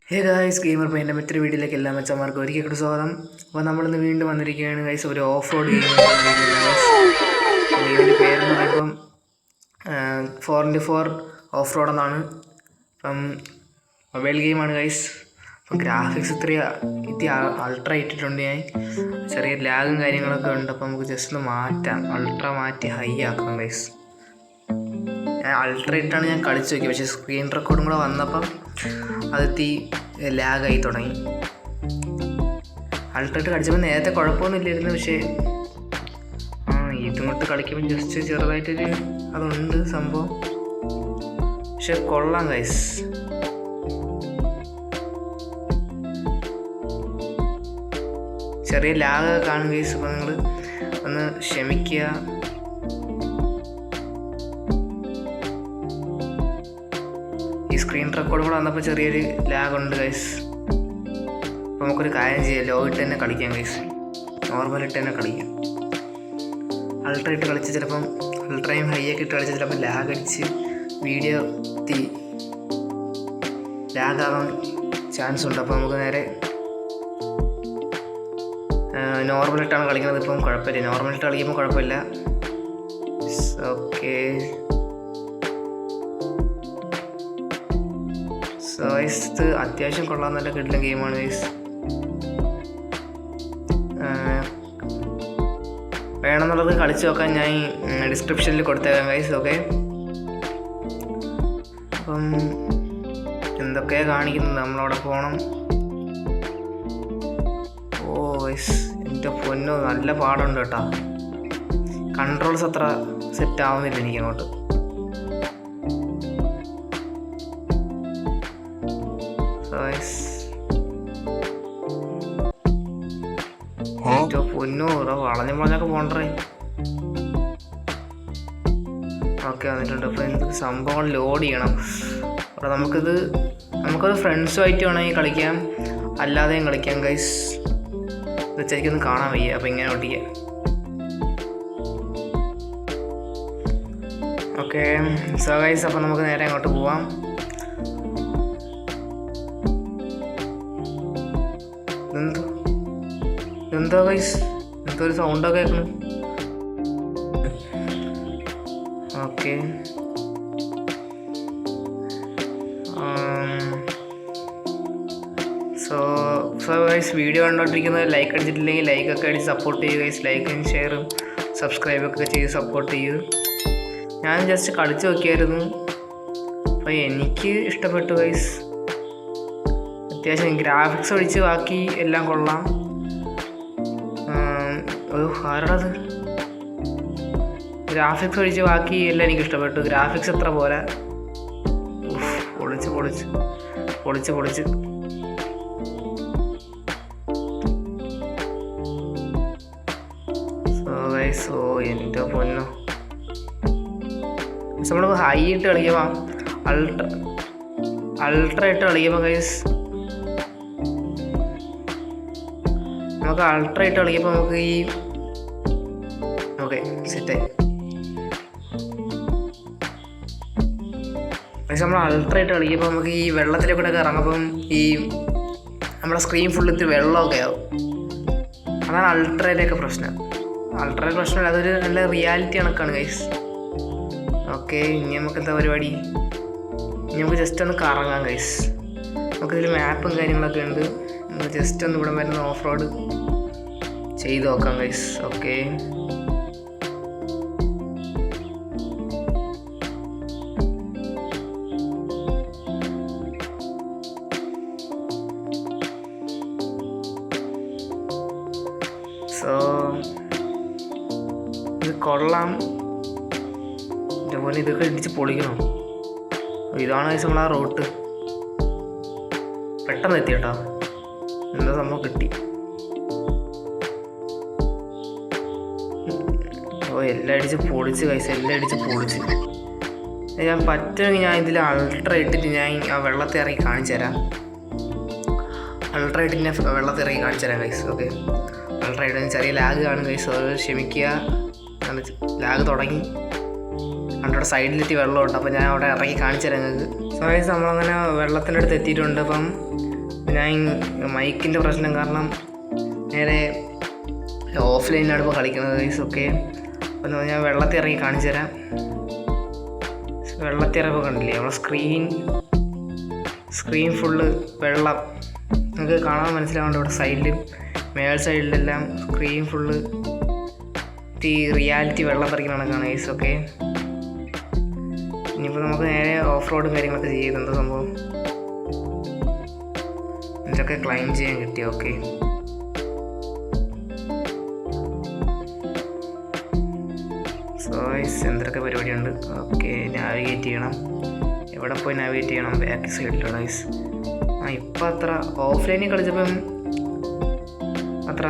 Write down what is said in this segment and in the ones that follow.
Hey guys, gamer പയ്യൻ്റെ മറ്റൊരു വീഡിയോയിലേക്ക് എല്ലാ മച്ചന്മാർക്കും ഒരിക്കലും സ്വാഗതം. അപ്പോൾ നമ്മളിന്ന് വീണ്ടും വന്നിരിക്കുകയാണ് ഗൈസ്, ഒരു ഓഫ് റോഡ് ഗെയിമിൻ്റെ പേരെന്ന് പറയുമ്പം 4x4 ഓഫ് റോഡ് എന്നാണ്. അപ്പം മൊബൈൽ ഗെയിമാണ് ഗൈസ്. അപ്പം ഗ്രാഫിക്സ് ഇത്തിരി അൾട്ര ഇട്ടിട്ടുണ്ട് ഞാൻ. ചെറിയ ലാഗും കാര്യങ്ങളൊക്കെ ഉണ്ട്. അപ്പം നമുക്ക് ജസ്റ്റ് ഒന്ന് മാറ്റാം, അൾട്ര മാറ്റി ഹൈ ആക്കാം ഗൈസ്. അൾട്ര ഇട്ടാണ് ഞാൻ കളിച്ച് നോക്കി, പക്ഷേ സ്ക്രീൻ റെക്കോർഡും കൂടെ വന്നപ്പം അതെത്തി ലാഗായി തുടങ്ങി. അൾട്ര ഇട്ട് കളിച്ചപ്പോൾ നേരത്തെ കുഴപ്പമൊന്നുമില്ലായിരുന്നു, പക്ഷേ ഇതുകൊണ്ട് കളിക്കുമ്പോൾ ജസ്റ്റ് ചെറുതായിട്ടൊരു അതുണ്ട് സംഭവം. പക്ഷെ കൊള്ളാം ഗൈസ്. ചെറിയ ലാഗൊക്കെ കാണും ഗൈസ്. അപ്പോൾ നിങ്ങൾ ഒന്ന് ക്ഷമിക്കുക. ഈ സ്ക്രീൻ റെക്കോർഡ് കൂടെ വന്നപ്പോൾ ചെറിയൊരു ലാഗ് ഉണ്ട് ഗൈസ്. അപ്പോൾ നമുക്കൊരു കാര്യം ചെയ്യാം, ലോ ഇട്ട് തന്നെ കളിക്കാം ഗൈസ്. നോർമൽ ഇട്ട് തന്നെ കളിക്കാം. അൾട്ര ഇട്ട് കളിച്ച് ചിലപ്പം അൾട്രയും ഹൈ ഒക്കെ ഇട്ട് കളിച്ച് ചിലപ്പോൾ ലാഗ് അടിച്ച് വീഡിയോ ലാഗാകാൻ ചാൻസ് ഉണ്ട്. അപ്പോൾ നമുക്ക് നേരെ നോർമലിട്ടാണ് കളിക്കുന്നത്. ഇപ്പം കുഴപ്പമില്ല, നോർമലിട്ട് കളിക്കുമ്പോൾ കുഴപ്പമില്ല. ഓക്കെ, ഇത് അത്യാവശ്യം കൊള്ളാൻ നല്ല കിട്ടുന്ന ഗെയിമാണ് ഗൈസ്. വേണമെന്നുള്ളത് കളിച്ച് നോക്കാൻ ഞാൻ ഡിസ്ക്രിപ്ഷനിൽ കൊടുത്തേക്കാം ഗൈസ്. ഓക്കെ, അപ്പം എന്തൊക്കെയാണ് കാണിക്കുന്നത്, നമ്മളവിടെ പോകണം. ഓ ഗൈസ്, എൻ്റെ പൊന്നോ നല്ല പാടുണ്ട് കേട്ടോ. കൺട്രോൾസ് അത്ര സെറ്റ് ആവുന്നില്ല എനിക്ക് അങ്ങോട്ട്. പൊന്നോ വളഞ്ഞൊക്കെ പോണ്ടേ. ഓക്കെ, വന്നിട്ടുണ്ട്. അപ്പോൾ എന്തൊക്കെ സംഭവങ്ങൾ ലോഡ് ചെയ്യണം. അവിടെ നമുക്കത് ഫ്രണ്ട്സുമായിട്ട് വേണമെങ്കിൽ കളിക്കാം, അല്ലാതെയും കളിക്കാം ഗൈസ്. ഇത് വെച്ചൊന്ന് കാണാൻ വയ്യ, അപ്പോൾ ഇങ്ങനെ ഓട്ടിക്കാം. ഓക്കെ സോ ഗൈസ്, അപ്പോൾ നമുക്ക് നേരെ അങ്ങോട്ട് പോവാം. എന്താ ഗൈസ്, എന്തൊരു സൗണ്ടൊക്കെ കേൾക്കണം. ഓക്കെ, സോ ഗൈസ്, വീഡിയോ കണ്ടോണ്ടിരിക്കുന്നത് ലൈക്ക് അടിച്ചിട്ടില്ലെങ്കിൽ ലൈക്കൊക്കെ അടിച്ച് സപ്പോർട്ട് ചെയ്യുക ഗൈസ്. ലൈക്കും ഷെയറും സബ്സ്ക്രൈബൊക്കെ ചെയ്ത് സപ്പോർട്ട് ചെയ്യൂ. ഞാൻ ജസ്റ്റ് കളിച്ച് നോക്കിയായിരുന്നു, അപ്പോൾ എനിക്ക് ഇഷ്ടപ്പെട്ടു ഗൈസ്. അത്യാവശ്യം ഗ്രാഫിക്സ് ഒഴിച്ച് ബാക്കി എല്ലാം കൊള്ളാം. ആരാടത്? ഗ്രാഫിക്സ് ഒഴിച്ച് ബാക്കി എല്ലാം എനിക്ക് ഇഷ്ടപ്പെട്ടു. ഗ്രാഫിക്സ് എത്ര പോരാ. പൊളിച്ച് സോ എൻ്റെ പൊന്നോ, നമ്മൾ ഹൈ ഇട്ട് കളിക്കുമ്പോൾ അൾട്ര ഇട്ട് കളിക്കുമ്പോൾ ഗൈസ്, നമുക്ക് അൾട്ര ഇട്ട് കളിക്കുമ്പോൾ നമുക്ക് ഈ ഓക്കെ സെറ്റായി. പക്ഷെ നമ്മൾ അൾട്ര ഇട്ട് കളിക്കുമ്പോൾ നമുക്ക് ഈ വെള്ളത്തിലേക്കൂടെ ഇറങ്ങുമ്പം ഈ നമ്മുടെ സ്ക്രീൻ ഫുള്ള് ഇത്തിരി വെള്ളമൊക്കെ ആവും. അതാണ് അൾട്രയിലൊക്കെ പ്രശ്നം. അൾട്രയിൽ പ്രശ്നമില്ല, അതൊരു നല്ല റിയാലിറ്റി കണക്കാണ് ഗൈസ്. ഓക്കെ, ഇനി നമുക്ക് എന്താ പരിപാടി? ഇനി നമുക്ക് ജസ്റ്റ് ഒന്ന് കറങ്ങാം ഗൈസ്. നമുക്കിതിൽ മാപ്പും കാര്യങ്ങളൊക്കെ ഉണ്ട്. നമുക്ക് ജസ്റ്റ് ഒന്ന് ഇവിടെ വരുന്ന ഓഫ് റോഡ് ചെയ്ത് നോക്കാം ഗൈസ്. ഓക്കെ, സോ ഇത് കൊള്ളാം. എൻ്റെ പോലെ ഇതൊക്കെ ഇടിച്ച് പൊളിക്കണം. ഇതാണ് ഗൈസ് നമ്മളാ റോട്ട്. പെട്ടെന്ന് എത്തി കേട്ടോ, എന്താ സംഭവം കിട്ടി. എല്ലാം അടിച്ച് പൊളിച്ച് ഗൈസ്, എല്ലാം അടിച്ച് പൊളിച്ച്. ഞാൻ പറ്റുമെങ്കിൽ ഞാൻ ഇതിൽ അൾട്ര ഇട്ടിട്ട് ഞാൻ ആ വെള്ളത്തിൽ ഇറങ്ങി കാണിച്ചു തരാം. അൾട്ര ഇട്ടിട്ട് ഞാൻ വെള്ളത്തിൽ ഇറങ്ങി കാണിച്ചു തരാം ഗൈസ്. ഓക്കെ, അൾട്ര ഇടുന്ന ചെറിയ ലാഗ് കാണും ഗൈസ്, അത് ക്ഷമിക്കുക. ലാഗ് തുടങ്ങി. അവിടെ സൈഡിലെത്തി വെള്ളമുണ്ട്, അപ്പോൾ ഞാൻ അവിടെ ഇറങ്ങി കാണിച്ചു തരാം നിങ്ങൾക്ക്. സോ ഗൈസ്, നമ്മളങ്ങനെ വെള്ളത്തിൻ്റെ അടുത്ത് എത്തിയിട്ടുണ്ട്. അപ്പം ഞാൻ മൈക്കിൻ്റെ പ്രശ്നം കാരണം നേരെ ഓഫ്ലൈനിലാണ് ഇപ്പോൾ കളിക്കുന്നത് ഗൈസ്. ഓക്കെ, അപ്പോൾ ഞാൻ വെള്ളത്തിൽ ഇറങ്ങി കാണിച്ചു തരാം. വെള്ളത്തിൽ ഇറങ്ങുമ്പോൾ കണ്ടില്ലേ നമ്മളെ സ്ക്രീൻ ഫുള്ള് വെള്ളം. നിങ്ങൾക്ക് കാണാൻ മനസ്സിലാവുന്നുണ്ട്. ഇവിടെ സൈഡിലും മേൽ സൈഡിലെല്ലാം സ്ക്രീൻ ഫുള്ള് റിയാലിറ്റി വെള്ളം പറിക്കുന്ന കണക്കാണ് ഗൈസ്. ഓക്കെ, ഇനിയിപ്പോൾ നമുക്ക് നേരെ ഓഫ് റോഡും കാര്യങ്ങളൊക്കെ ചെയ്യുന്നുണ്ട് സംഭവം. ഇതൊക്കെ ക്ലൈം ചെയ്യാൻ കിട്ടി. ഓക്കെ, സോ ഗൈസ് എന്തൊക്കെ പരിപാടിയുണ്ട്. ഓക്കെ, നാവിഗേറ്റ് ചെയ്യണം. എവിടെ പോയി നാവിഗേറ്റ് ചെയ്യണം? ബാക്ക് സൈഡിലാണ് ഗൈസ്. ഇപ്പം അത്ര ഓഫ്ലൈനിൽ കളിച്ചപ്പം അത്ര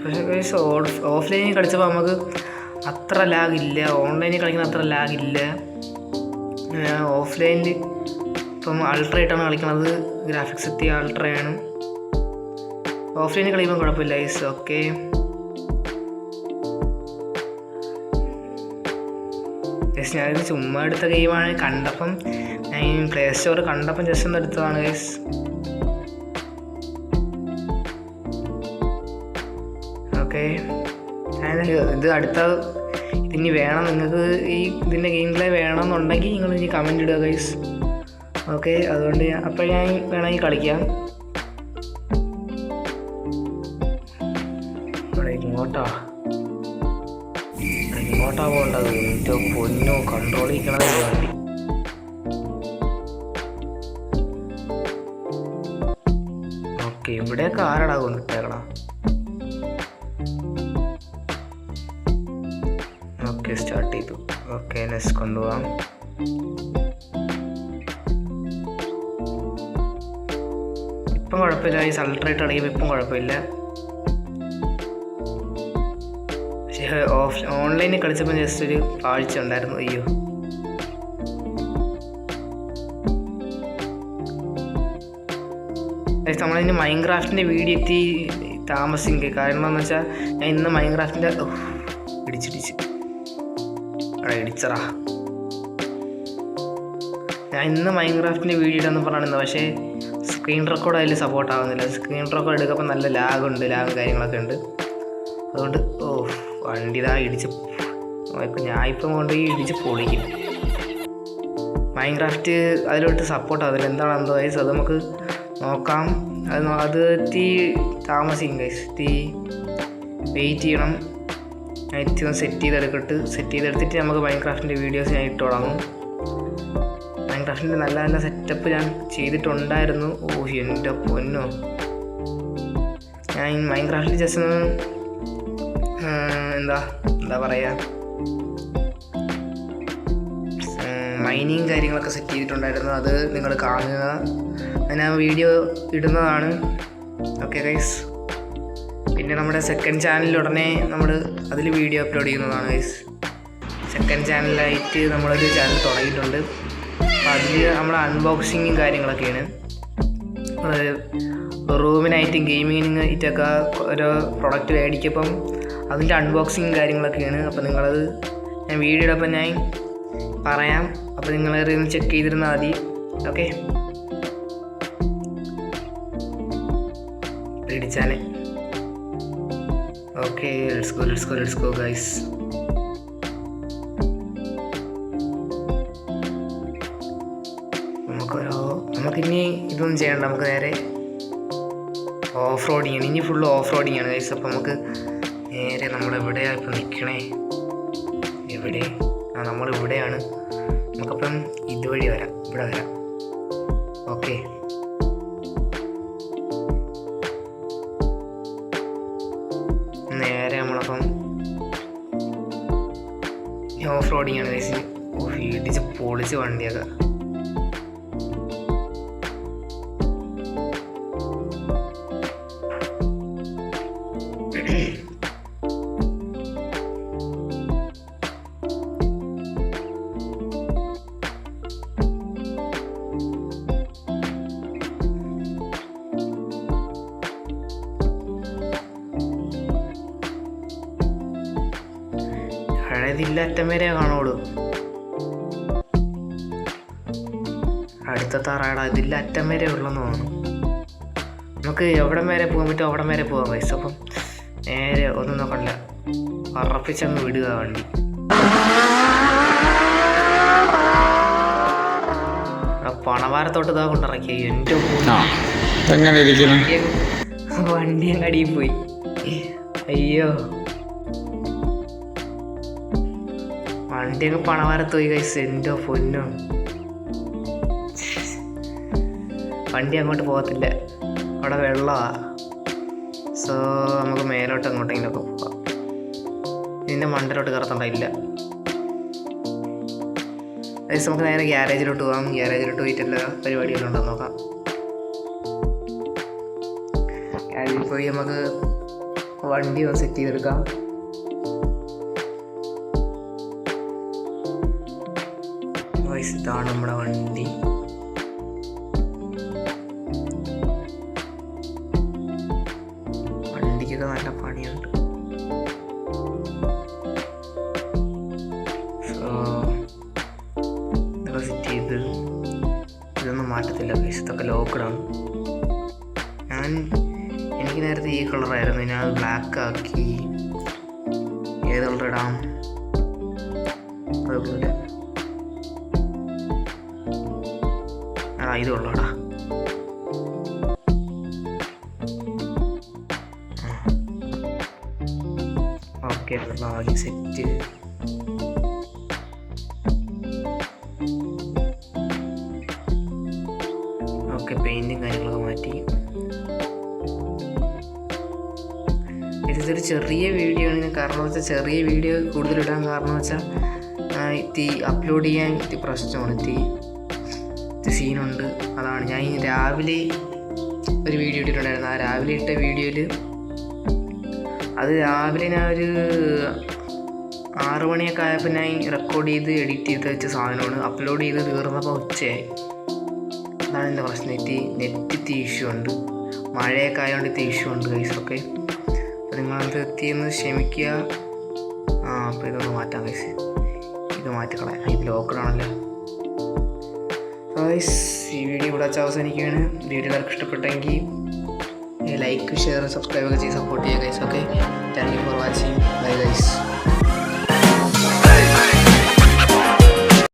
പക്ഷേ ഓഫ്ലൈനിൽ കളിച്ചപ്പോൾ നമുക്ക് അത്ര ലാഗില്ല. ഓൺലൈനിൽ കളിക്കുന്ന അത്ര ലാഗില്ല. ഓഫ്ലൈനിൽ ഇപ്പം അൾട്രയായിട്ടാണ് കളിക്കുന്നത്. ഗ്രാഫിക്സ് എത്തിയ അൾട്രയാണ്. ഓഫ്ലൈനിൽ കളിക്കുമ്പോൾ കുഴപ്പമില്ല ഗൈസ്. ഓക്കെ, ഞാനിത് ചുമ്മാ എടുത്ത ഗെയിമാണ്. കണ്ടപ്പം ഞാൻ പ്ലേ സ്റ്റോർ കണ്ടപ്പം ജസ്റ്റ് ഒന്ന് എടുത്തതാണ് ഗൈസ്. ഓക്കെ, ഇത് അടുത്ത ഇതിനി വേണം നിങ്ങൾക്ക്, ഇതിൻ്റെ ഗെയിം പ്ലേ വേണമെന്നുണ്ടെങ്കിൽ നിങ്ങൾ ഇനി കമൻറ്റ് ഇടുക ഗൈസ്. ഓക്കെ, അതുകൊണ്ട് അപ്പോൾ ഞാൻ വേണമെങ്കിൽ കളിക്കാം. ഇങ്ങോട്ടാ പോകേണ്ടത്. എൻ്റെ പൊന്നോ, കൺട്രോൾ ചെയ്യണത് വണ്ടി. ഓക്കെ, ഇവിടെയൊക്കെ ആരടാ കൊണ്ടിട്ടേക്കടാ. ഓക്കെ, സ്റ്റാർട്ട് ചെയ്തു. ഓക്കെ, നെക്സ്റ്റ് കൊണ്ടുപോകാം. ഇപ്പം കുഴപ്പമില്ല. ഈ അൾട്രേറ്റ് അടങ്ങിയപ്പോൾ ഇപ്പം കുഴപ്പമില്ല. പക്ഷേ ഓൺലൈനിൽ കളിച്ചപ്പോൾ ജസ്റ്റ് ഒരു പാഴ്ച ഉണ്ടായിരുന്നു. അയ്യോ, നമ്മളിന്ന് മൈൻക്രാഫ്റ്റിൻ്റെ വീഡിയോ എത്തി താമസിക്കുക. കാരണം എന്താണെന്ന് വെച്ചാൽ ഞാൻ ഇന്ന് മൈൻക്രാഫ്റ്റിൻ്റെ ഇടിച്ചറാ ഞാൻ ഇന്ന് മൈൻക്രാഫ്റ്റിൻ്റെ വീഡിയോ ഇടാന്ന് പറഞ്ഞിരുന്നത്. പക്ഷേ സ്ക്രീൻ റെക്കോർഡ് അതിൽ സപ്പോർട്ട് ആവുന്നില്ല. സ്ക്രീൻ റെക്കോർഡ് എടുക്കുമ്പോൾ നല്ല ലാഗും കാര്യങ്ങളൊക്കെ ഉണ്ട്. അതുകൊണ്ട് വണ്ടി ഇതാ ഇടിച്ച് ഞാൻ ഇപ്പം കൊണ്ട് ഇടിച്ച് പൊളിക്കും. മൈൻക്രാഫ്റ്റ് അതിലോട്ട് സപ്പോർട്ട് ആവുന്നില്ല. എന്താണ് എന്തോ ഗൈസ്, അത് നമുക്ക് നോക്കാം. അത് താമസിക്കും ഗൈസ്. വെയിറ്റ് ചെയ്യണം. ഞാൻ സെറ്റ് ചെയ്തെടുത്തിട്ട് നമുക്ക് മൈൻക്രാഫ്റ്റിൻ്റെ വീഡിയോസ് ഞാൻ ഇട്ട് തുടങ്ങും. മൈൻക്രാഫ്റ്റിൻ്റെ നല്ല നല്ല സെറ്റപ്പ് ഞാൻ ചെയ്തിട്ടുണ്ടായിരുന്നു. എൻ്റെ പൊന്നോ, ഞാൻ മൈൻക്രാഫ്റ്റിൽ ജസ്റ്റ് ഒന്ന് എന്താ പറയുക, മൈനിങ് കാര്യങ്ങളൊക്കെ സെറ്റ് ചെയ്തിട്ടുണ്ടായിരുന്നു. അത് നിങ്ങൾ കാണുക, ഞാൻ വീഡിയോ ഇടുന്നതാണ്. ഓക്കെ ഗൈസ്, പിന്നെ നമ്മുടെ സെക്കൻഡ് ചാനലിൽ ഉടനെ നമ്മൾ അതിൽ വീഡിയോ അപ്ലോഡ് ചെയ്യുന്നതാണ് ഗൈസ്. സെക്കൻഡ് ചാനലായിട്ട് നമ്മളൊരു ചാനൽ തുടങ്ങിയിട്ടുണ്ട്. അപ്പോൾ അതിൽ നമ്മൾ അൺബോക്സിങ്ങും കാര്യങ്ങളൊക്കെയാണ്. നമ്മൾ റൂമിനായിട്ടും ഗെയിമിങ്ങിനായിട്ടൊക്കെ ഓരോ പ്രൊഡക്റ്റ് മേടിക്കപ്പം അതിൻ്റെ അൺബോക്സിങ്ങും കാര്യങ്ങളൊക്കെയാണ്. അപ്പോൾ നിങ്ങളത് ഞാൻ വീഡിയോ ഇടപ്പം ഞാൻ പറയാം. അപ്പോൾ നിങ്ങളൊന്ന് ചെക്ക് ചെയ്തിരുന്നാൽ മതി. ഓക്കെ, പേടിച്ചാലേ. Okay, let's go guys. നമുക്കിനി ഇതൊന്നും ചെയ്യണ്ട. നമുക്ക് നേരെ ഓഫ് റോഡിങ് ആണ്. ഇനി ഫുള്ള് ഓഫ് റോഡിങ് ആണ് ഗൈസ്. അപ്പോൾ നമുക്ക് നേരെ നമ്മളെവിടെയാണ് ഇപ്പം നിൽക്കണേ? എവിടെ? നമ്മളിവിടെയാണ്. നമുക്കപ്പം ഇതുവഴി വരാം, ഇവിടെ വരാം. ഓക്കെ, നേരെ നമ്മളപ്പം ഓഫ് റോഡിങ് ആണ് ഗൈസ്. ഇടിച്ച് പൊളിച്ച് വണ്ടിയൊക്കെ. ഇതില്ല, അറ്റം വരെ കാണുള്ളൂ. അടുത്ത തറയടാ, ഇതില്ല അറ്റം വരെ ഉള്ളെന്ന് തോന്നുന്നു. നമുക്ക് എവിടം വരെ പോകാൻ പറ്റുമോ അവിടം വരെ പോകാം ഗൈസ്. അപ്പം നേരെ ഒന്നും നോക്കണില്ല, ഉറപ്പിച്ചങ്ങ് വിടുക വണ്ടി. പണവാരത്തോട്ട് ഇതാ കൊണ്ടിറക്കി. എൻ്റെ വണ്ടി അങ്ങ് അടിയിൽ പോയി. അയ്യോ, വണ്ടി അങ്ങ് പണവാരത്ത് പോയി ഗൈസ്. എൻ്റെ പൊന്നോ, വണ്ടി അങ്ങോട്ട് പോകത്തില്ല, അവിടെ വെള്ളമാണ്. സോ നമുക്ക് മേലോട്ട് അങ്ങോട്ടെങ്കിലൊക്കെ പോകാം. ഇതിൻ്റെ മണ്ടലോട്ട് കയറത്തുണ്ടായില്ല ഗൈസ്. നമുക്ക് നേരെ ഗ്യാരേജിലോട്ട് പോകാം. ഗ്യാരേജിലോട്ട് പോയിട്ട് എല്ലാ പരിപാടികളും ഉണ്ടോ നോക്കാം. ഗ്യാരേജിൽ പോയി നമുക്ക് വണ്ടി ഒന്ന് സെറ്റ് ചെയ്തെടുക്കാം. ഗൈസ് ഇതാണ് നമ്മുടെ വണ്ടി. വണ്ടിക്കൊക്കെ നല്ല പണിയുണ്ട്. സോ ഇതൊക്കെ സെറ്റ് ചെയ്ത് ഇതൊന്നും മാറ്റത്തില്ല ഗൈസ്, ഇതൊക്കെ ലോക്കഡാണ്. എനിക്ക് നേരത്തെ ഈ കളറായിരുന്നു, ഞാൻ ബ്ലാക്ക് ആക്കി. ഏത് കളർ ഇടാം? അതുപോലെ ഇത് കൊള്ളാടാ. ഓക്കെ, ആദ്യം സെറ്റ്. ഓക്കെ, പെയിൻറ്റും കാര്യങ്ങളൊക്കെ മാറ്റി. ഇതൊരു ചെറിയ വീഡിയോ ആണ്. കാരണം വെച്ചാൽ ചെറിയ വീഡിയോ കൂടുതലിടാൻ കാരണം വെച്ചാൽ അപ്ലോഡ് ചെയ്യാൻ പ്രശ്നമാണ്. സീനുണ്ട്, അതാണ്. ഞാൻ ഈ രാവിലെ ഒരു വീഡിയോ ഇട്ടിട്ടുണ്ടായിരുന്നു. ആ രാവിലെ ഇട്ട വീഡിയോയിൽ അത് രാവിലെ ഞാൻ ഒരു 6 മണിയൊക്കെ ആയപ്പോൾ ഞാൻ റെക്കോർഡ് ചെയ്ത് എഡിറ്റ് ചെയ്ത് വെച്ച സാധനമാണ്. അപ്ലോഡ് ചെയ്ത് തീർന്നപ്പോൾ ഉച്ചയായി. അതാണ് എൻ്റെ പ്രശ്നം. നെറ്റ് ഇഷ്യൂ ഉണ്ട്, മഴയൊക്കെ ആയതുകൊണ്ട് ഇഷ്യൂ ഉണ്ട് ഗൈസൊക്കെ. അപ്പോൾ നിങ്ങളത് എത്തിയെന്ന് ക്ഷമിക്കുക. അപ്പോൾ ഇതൊന്ന് മാറ്റാം ഗൈസ്, ഇത് മാറ്റിക്കളയാം. ഇത് ലോക്കഡാണല്ലോ ഗൈസ്. ഈ വീഡിയോ ഇവിടെ വെച്ച് അവസാനിക്കുകയാണ്. വീഡിയോ എല്ലാവർക്കും ഇഷ്ടപ്പെട്ടെങ്കിൽ ലൈക്ക്, ഷെയർ, സബ്സ്ക്രൈബ് ഒക്കെ ചെയ്ത് സപ്പോർട്ട് ചെയ്യുക guys. Okay, thank you for watching. Bye guys.